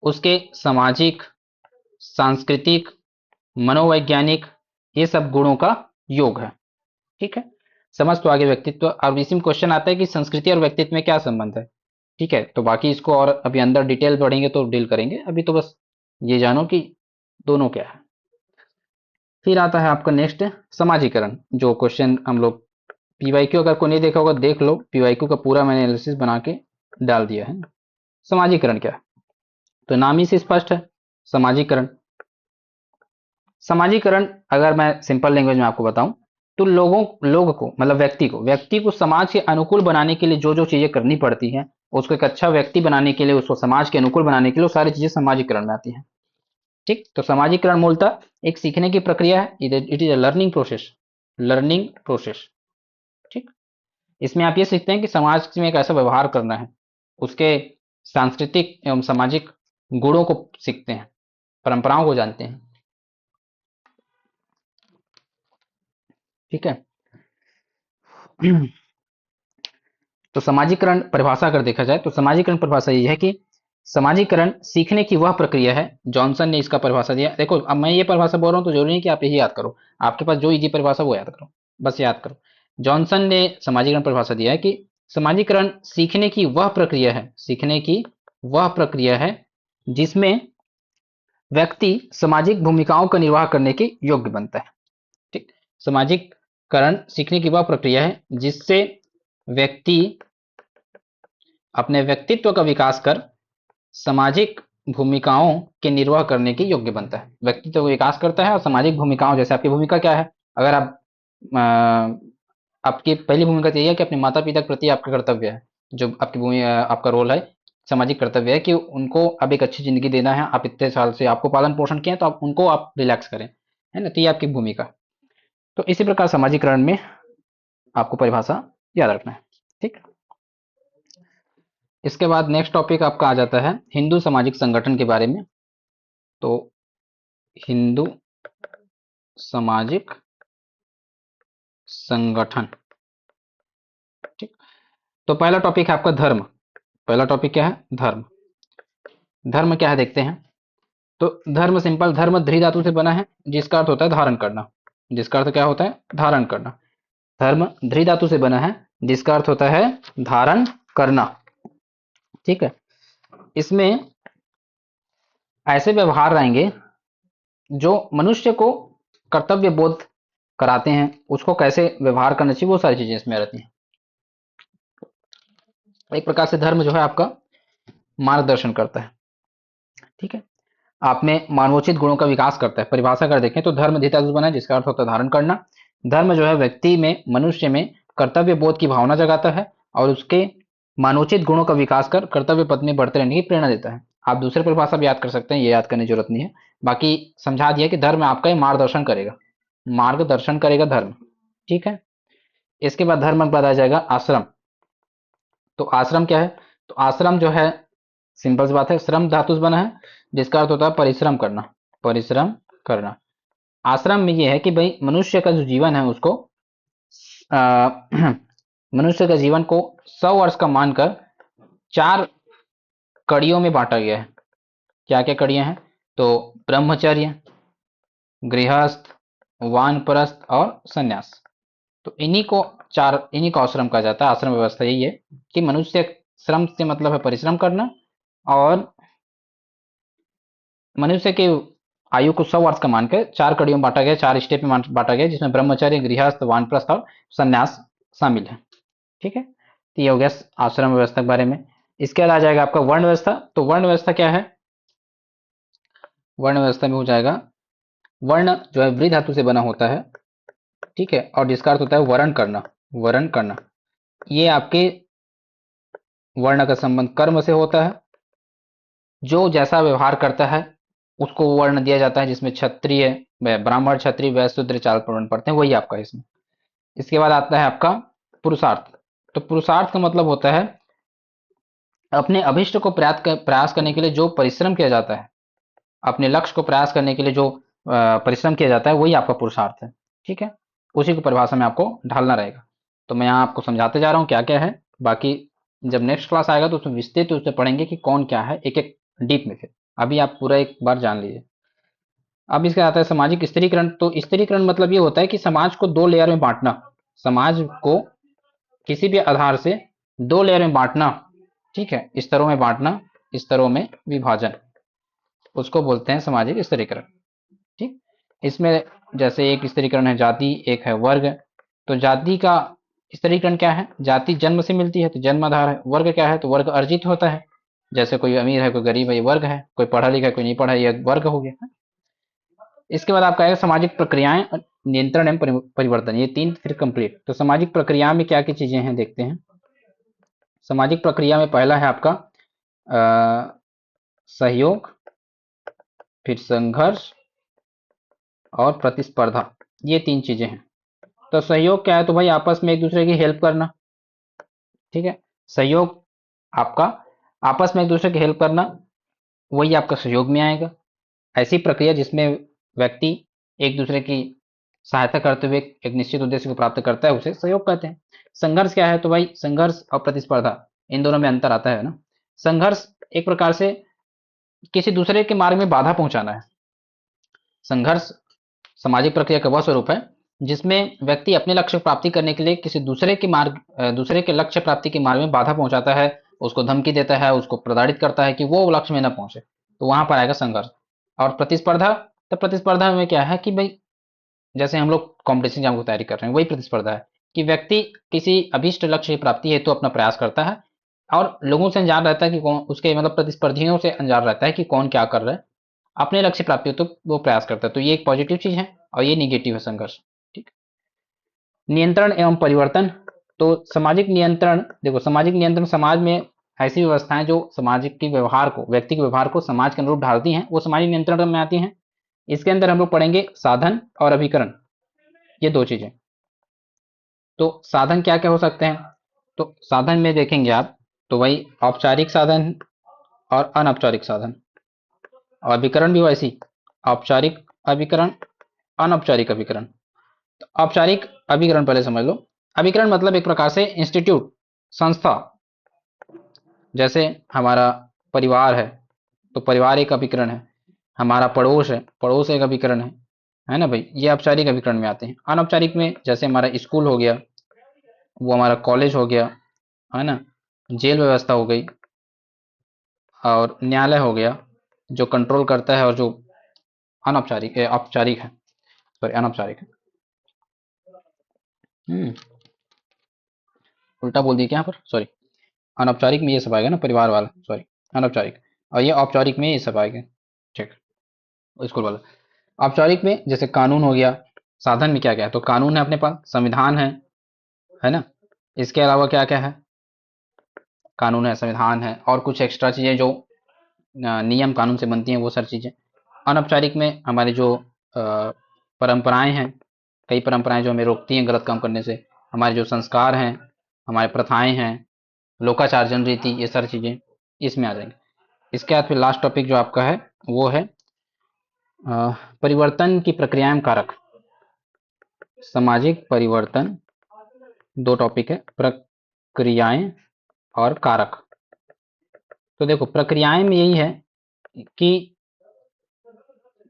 उसके सामाजिक, सांस्कृतिक, मनोवैज्ञानिक, ये सब गुणों का योग है। ठीक है। समझ तो आगे व्यक्तित्व। अब इसी में क्वेश्चन आता है कि संस्कृति और व्यक्तित्व में क्या संबंध है। ठीक है, तो बाकी इसको और अभी अंदर डिटेल बढ़ेंगे तो डील करेंगे, अभी तो बस ये जानो कि दोनों क्या है। फिर आता है आपका नेक्स्ट समाजीकरण, जो क्वेश्चन हम लोग पीवाईक्यू अगर कोई नहीं देखा होगा देख लो, पीवाईक्यू का पूरा मैंने एनालिसिस बना के डाल दिया है। समाजीकरण क्या है? तो नाम ही से स्पष्ट है, समाजीकरण। समाजीकरण अगर मैं सिंपल लैंग्वेज में आपको बताऊं तो लोग को मतलब व्यक्ति को समाज के अनुकूल बनाने के लिए जो जो चीजें करनी पड़ती हैं, उसको एक अच्छा व्यक्ति बनाने के लिए, उसको समाज के अनुकूल बनाने के लिए, वो सारी चीजें समाजीकरण में आती हैं। ठीक। तो समाजीकरण मूलतः एक सीखने की प्रक्रिया है, it is a learning process. ठीक। इसमें आप ये सीखते हैं कि समाज में कैसा व्यवहार करना है, उसके सांस्कृतिक एवं सामाजिक गुणों को सीखते हैं, परंपराओं को जानते हैं। ठीक है। तो समाजीकरण परिभाषा अगर देखा जाए तो समाजीकरण परिभाषा ये है कि समाजीकरण सीखने की वह प्रक्रिया है, जॉनसन ने इसका परिभाषा दिया। देखो अब मैं ये परिभाषा बोल रहा हूं तो जरूरी नहीं कि आप यही याद करो, आपके पास जो इजी परिभाषा वो याद करो, बस याद करो। जॉनसन ने समाजीकरण परिभाषा दिया है कि समाजीकरण सीखने की वह प्रक्रिया है, सीखने की वह प्रक्रिया है जिसमें व्यक्ति सामाजिक भूमिकाओं का निर्वाह करने के योग्य बनता है। ठीक। सामाजिकरण सीखने की वह प्रक्रिया है जिससे व्यक्ति अपने व्यक्तित्व का विकास कर सामाजिक भूमिकाओं के निर्वाह करने के योग्य बनता है। व्यक्तित्व का विकास करता है और सामाजिक भूमिकाओं, जैसे आपकी भूमिका क्या है, अगर आप आपकी पहली भूमिका तो यही है कि अपने माता पिता के प्रति आपका कर्तव्य है, जो आपकी आपका रोल है, सामाजिक कर्तव्य है कि उनको अब एक अच्छी जिंदगी देना है। आप इतने साल से आपको पालन पोषण किया तो आप उनको आप रिलैक्स करें, है ना, तो ये आपकी भूमिका। तो इसी प्रकार समाजीकरण में आपको परिभाषा याद रखना है। ठीक। इसके बाद नेक्स्ट टॉपिक आपका आ जाता है हिंदू सामाजिक संगठन के बारे में। तो हिंदू सामाजिक संगठन। ठीक। तो पहला टॉपिक है आपका धर्म। पहला टॉपिक क्या है? धर्म। धर्म क्या है देखते हैं। तो धर्म सिंपल, धर्म ध्री धातु से बना है जिसका अर्थ होता है धारण करना। जिसका अर्थ क्या होता है? धारण करना। धर्म ध्री धातु से बना है जिसका अर्थ होता है धारण करना। ठीक है। इसमें ऐसे व्यवहार रहेंगे जो मनुष्य को कर्तव्य बोध कराते हैं, उसको कैसे व्यवहार करना चाहिए वो सारी चीजें इसमें रहती हैं। एक प्रकार से धर्म जो है आपका मार्गदर्शन करता है। ठीक है। आप में मानवोचित गुणों का विकास करता है। परिभाषा कर देखें तो धर्म धितादुष बना है जिसका अर्थ होता है धारण करना। धर्म जो है व्यक्ति में, मनुष्य में कर्तव्य बोध की भावना जगाता है और उसके मानवोचित गुणों का विकास कर कर्तव्य पथ में बढ़ते रहने की प्रेरणा देता है। आप दूसरे परिभाषा भी याद कर सकते हैं, ये याद करने की जरूरत नहीं है। बाकी समझा दिया कि धर्म आपका ही मार्गदर्शन करेगा, मार्गदर्शन करेगा धर्म। ठीक है। इसके बाद धर्म के बाद आ जाएगा आश्रम। तो आश्रम क्या है? तो आश्रम जो है सिंपल सी बात है, श्रम धातु से बना है, जिसका अर्थ होता है परिश्रम करना, परिश्रम करना। आश्रम में ये है कि भाई मनुष्य का जो जीवन है उसको मनुष्य का जीवन को 100 वर्ष का मानकर 4 कड़ियों में बांटा गया है। क्या क्या कड़ियां हैं? तो ब्रह्मचर्य, गृहस्थ, वानप्रस्थ और संन्यास। तो इन्हीं को आश्रम कहा जाता है। आश्रम व्यवस्था यही है कि मनुष्य, श्रम से मतलब है परिश्रम करना, और मनुष्य की आयु को 100 वर्ष का मानकर 4 कड़ियों में बांटा गया, 4 स्टेप में बांटा गया, जिसमें ब्रह्मचर्य, गृहस्थ, वानप्रस्थ और संन्यास शामिल है। ठीक है, तो ये हो गया आश्रम व्यवस्था के बारे में। इसके बाद आ जाएगा आपका वर्ण व्यवस्था। तो वर्ण व्यवस्था क्या है? वर्ण व्यवस्था में हो जाएगा, वर्ण जो है वृ धातु से बना होता है, ठीक है, और जिसका अर्थ होता है वर्ण करना, वर्ण करना। ये आपके वर्ण का संबंध कर्म से होता है। जो जैसा व्यवहार करता है उसको वर्ण दिया जाता है, जिसमें क्षत्रिय, ब्राह्मण, क्षत्रिय, वैश्य, शूद्र, चार वर्ण पढ़ते हैं, वही आपका है इसमें। इसके बाद आता है आपका पुरुषार्थ। तो पुरुषार्थ का मतलब होता है अपने अभिष्ट को प्रयास करने के लिए जो परिश्रम किया जाता है, अपने लक्ष्य को प्रयास करने के लिए जो परिश्रम किया जाता है, वही आपका पुरुषार्थ है। ठीक है, उसी की परिभाषा में आपको ढालना रहेगा। तो मैं यहाँ आपको समझाते जा रहा हूँ क्या क्या है। बाकी जब नेक्स्ट क्लास आएगा तो उसमें विस्तृत रूप से पढ़ेंगे कि कौन क्या है, एक एक डीप में। फिर अभी आप पूरा एक बार जान लीजिए। अब इसका आता है सामाजिक स्त्रीकरण। तो स्त्रीकरण मतलब ये होता है कि समाज को 2 लेयर में बांटना, समाज को किसी भी आधार से 2 लेयर में बांटना, ठीक है, स्तरों में बांटना, स्तरों में विभाजन, उसको बोलते हैं सामाजिक स्तरीकरण। ठीक, इसमें जैसे एक स्तरीकरण है जाति, एक है वर्ग। तो जाति का स्तरीकरण क्या है? जाति जन्म से मिलती है तो जन्म आधार है। वर्ग क्या है? तो वर्ग अर्जित होता है। जैसे कोई अमीर है, कोई गरीब है, ये वर्ग है। कोई पढ़ा लिखा है, कोई नहीं पढ़ा, ये वर्ग हो गया। इसके बाद आपका आएगा सामाजिक प्रक्रियाएं, नियंत्रण एवं परिवर्तन। ये 3 फिर कंप्लीट। तो सामाजिक प्रक्रिया में क्या क्या चीजें हैं देखते हैं। सामाजिक प्रक्रिया में पहला है आपका सहयोग, फिर संघर्ष और प्रतिस्पर्धा। ये 3 चीजें हैं। तो सहयोग क्या है? तो भाई आपस में एक दूसरे की हेल्प करना। ठीक है, सहयोग आपका आपस में एक दूसरे की हेल्प करना, वही आपका सहयोग में आएगा। ऐसी प्रक्रिया जिसमें व्यक्ति एक दूसरे की सहायता करते हुए एक निश्चित उद्देश्य को प्राप्त करता है, उसे सहयोग कहते हैं। संघर्ष क्या है? तो भाई संघर्ष और प्रतिस्पर्धा, इन दोनों में अंतर आता है ना। संघर्ष एक प्रकार से किसी दूसरे के मार्ग में बाधा पहुंचाना है। संघर्ष सामाजिक प्रक्रिया का वह स्वरूप है जिसमें व्यक्ति अपने लक्ष्य प्राप्ति करने के लिए किसी दूसरे के लक्ष्य प्राप्ति के मार्ग में बाधा पहुंचाता है, उसको धमकी देता है, उसको प्रताड़ित करता है कि वो लक्ष्य में न पहुंचे। तो वहां पर आएगा संघर्ष। और प्रतिस्पर्धा, तो प्रतिस्पर्धा में क्या है कि भाई जैसे हम लोग कॉम्पिटिशन एग्जाम की तैयारी कर रहे हैं, वही प्रतिस्पर्धा है कि व्यक्ति किसी अभिष्ट लक्ष्य की प्राप्ति हेतु अपना प्रयास करता है, और लोगों से अनजान रहता है कि कौन, उसके मतलब प्रतिस्पर्धियों से अनजान रहता है कि कौन क्या कर रहा है, अपने लक्ष्य प्राप्ति हेतु तो वो प्रयास करता है। तो ये एक पॉजिटिव चीज है और ये निगेटिव है संघर्ष। ठीक, नियंत्रण एवं परिवर्तन। तो सामाजिक नियंत्रण, देखो सामाजिक नियंत्रण समाज में ऐसी व्यवस्थाएं जो सामाजिक के व्यवहार को, व्यक्ति के व्यवहार को समाज के अनुरूप ढालती हैं, वो सामाजिक नियंत्रण में आती हैं। इसके अंदर हम लोग पढ़ेंगे साधन और अभिकरण, ये 2 चीजें। तो साधन क्या क्या हो सकते हैं? तो साधन में देखेंगे आप तो वही औपचारिक साधन और अनौपचारिक साधन, और अभिकरण भी वैसी औपचारिक अभिकरण, अनौपचारिक अभिकरण। तो औपचारिक अभिकरण पहले समझ लो। अभिकरण मतलब एक प्रकार से इंस्टीट्यूट, संस्था। जैसे हमारा परिवार है तो परिवार एक अभिकरण है, हमारा पड़ोस है, पड़ोस एक अभिकरण है ना भाई, ये औपचारिक अभिकरण में आते हैं। अनौपचारिक में जैसे हमारा स्कूल हो गया, वो हमारा कॉलेज हो गया, है ना, जेल व्यवस्था हो गई, और न्यायालय हो गया जो कंट्रोल करता है, और जो अनौपचारिक औपचारिक है, सॉरी अनौपचारिक है। उल्टा बोल दिया क्या यहाँ पर, सॉरी। अनौपचारिक में ये सब आएगा ना, परिवार वाला, सॉरी अनौपचारिक। और ये औपचारिक में ये सब आएगा, ठीक, स्कूल वाला। औपचारिक में जैसे कानून हो गया। साधन में क्या क्या है? तो कानून है अपने पास, संविधान है ना। इसके अलावा क्या क्या है? कानून है, संविधान है, और कुछ एक्स्ट्रा चीजें जो नियम कानून से बनती हैं, वो सारी चीजें। अनौपचारिक में हमारी जो परंपराएं हैं, कई परंपराएं जो हमें रोकती हैं गलत काम करने से, हमारे जो संस्कार हैं, हमारे प्रथाएं हैं, लोकाचार, जन रीति, ये सारी चीजें इसमें आ जाएंगे। इसके बाद फिर लास्ट टॉपिक जो आपका है वो है परिवर्तन की प्रक्रियाएं कारक। सामाजिक परिवर्तन, दो टॉपिक है, प्रक्रियाएं और कारक। तो देखो प्रक्रियाएं में यही है कि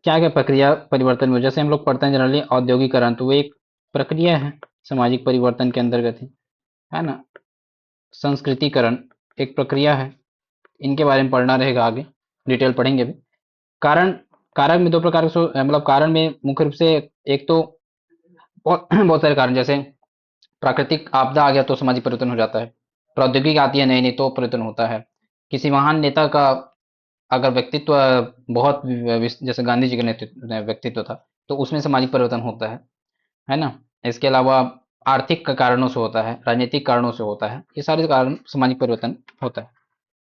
क्या क्या प्रक्रिया परिवर्तन में, जैसे हम लोग पढ़ते हैं जनरली औद्योगिकरण, तो वो एक प्रक्रिया है सामाजिक परिवर्तन के अंतर्गत ही, है ना। संस्कृतिकरण एक प्रक्रिया है, इनके बारे में पढ़ना रहेगा आगे, डिटेल पढ़ेंगे भी। कारण, कारक में दो प्रकार के मतलब कारण में मुख्य रूप से एक तो बहुत बहुत सारे कारण, जैसे प्राकृतिक आपदा आ गया तो सामाजिक परिवर्तन हो जाता है, प्रौद्योगिकी आती है नई नई तो परिवर्तन होता है, किसी महान नेता का अगर व्यक्तित्व बहुत जैसे गांधी जी का नेतृत्व व्यक्तित्व था तो उसमें सामाजिक परिवर्तन होता है ना। इसके अलावा आर्थिक कारणों से होता है, राजनीतिक कारणों से होता है, ये सारे कारण सामाजिक परिवर्तन होता है।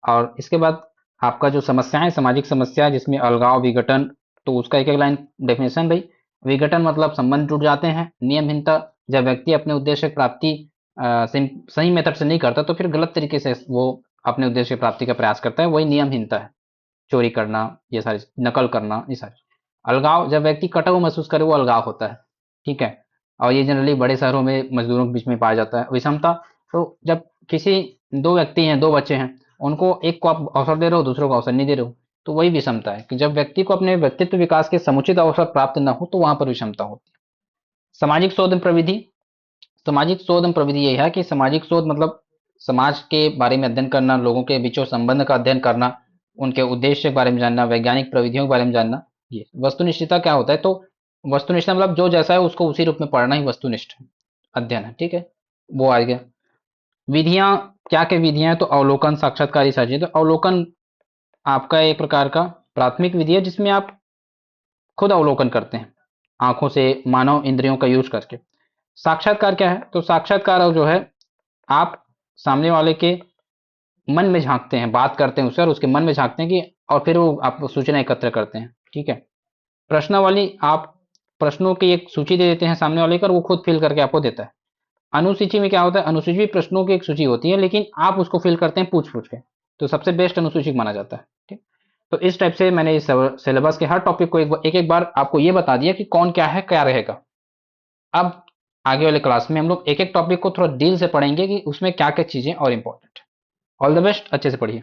और इसके बाद आपका जो समस्याएं, सामाजिक समस्या जिसमें अलगाव, विघटन, तो उसका एक एक लाइन डेफिनेशन भाई। विघटन मतलब संबंध टूट जाते हैं, नियमहीनता जब व्यक्ति अपने उद्देश्य की प्राप्ति सही मेथड से नहीं करता तो फिर गलत तरीके से वो अपने उद्देश्य की प्राप्ति का प्रयास करता है, वही नियमहीनता है। चोरी करना, ये सारी नकल करना, ये सारी। अलगाव जब व्यक्ति कटा हुआ महसूस करे वो अलगाव होता है, ठीक है। और ये जनरली बड़े शहरों में मजदूरों के बीच में पाया जाता है। विषमता, तो जब किसी दो व्यक्ति हैं, दो बच्चे हैं, उनको एक को आप अवसर दे रहे हो, दूसरों को अवसर नहीं दे रहे हो, तो वही विषमता है कि जब व्यक्ति को अपने व्यक्तित्व विकास के समुचित अवसर प्राप्त न हो तो वहां पर विषमता होती है। सामाजिक शोध प्रविधि, सामाजिक शोध प्रविधि यही है कि सामाजिक शोध मतलब समाज के बारे में अध्ययन करना, लोगों के बीचों संबंध का अध्ययन करना, उनके उद्देश्य के बारे में जानना, वैज्ञानिक प्रविधियों के बारे में जानना। ये वस्तुनिष्ठता क्या होता है, तो वस्तुनिष्ठता मतलब जो जैसा है उसको उसी रूप में पढ़ना ही वस्तुनिष्ठ अध्ययन है, ठीक है। वो आ गया। विधियां, क्या क्या विधियां हैं, तो अवलोकन, साक्षात्कार, ये सारी चीजें। तो अवलोकन आपका एक प्रकार का प्राथमिक विधि है जिसमें आप खुद अवलोकन करते हैं आंखों से, मानव इंद्रियों का यूज करके। साक्षात्कार क्या है, तो साक्षात्कार जो है आप सामने वाले के मन में झांकते हैं, बात करते हैं उससे और उसके मन में झांकते हैं कि, और फिर वो आप सूचना एकत्र करते हैं, ठीक है। प्रश्नावली, आप प्रश्नों की एक सूची दे देते हैं सामने वाले को और वो खुद फिल करके आपको देता है। अनुसूची में क्या होता है, अनुसूची प्रश्नों की एक सूची होती है लेकिन आप उसको फिल करते हैं पूछ पूछ के, तो सबसे बेस्ट अनुसूची माना जाता है, ठीक। तो इस टाइप से मैंने इस सिलेबस के हर टॉपिक को एक एक बार आपको ये बता दिया कि कौन क्या है, क्या रहेगा। अब आगे वाले क्लास में हम लोग एक एक टॉपिक को थोड़ा डील से पढ़ेंगे कि उसमें क्या क्या चीजें और इंपॉर्टेंट है। ऑल द बेस्ट, अच्छे से पढ़िए।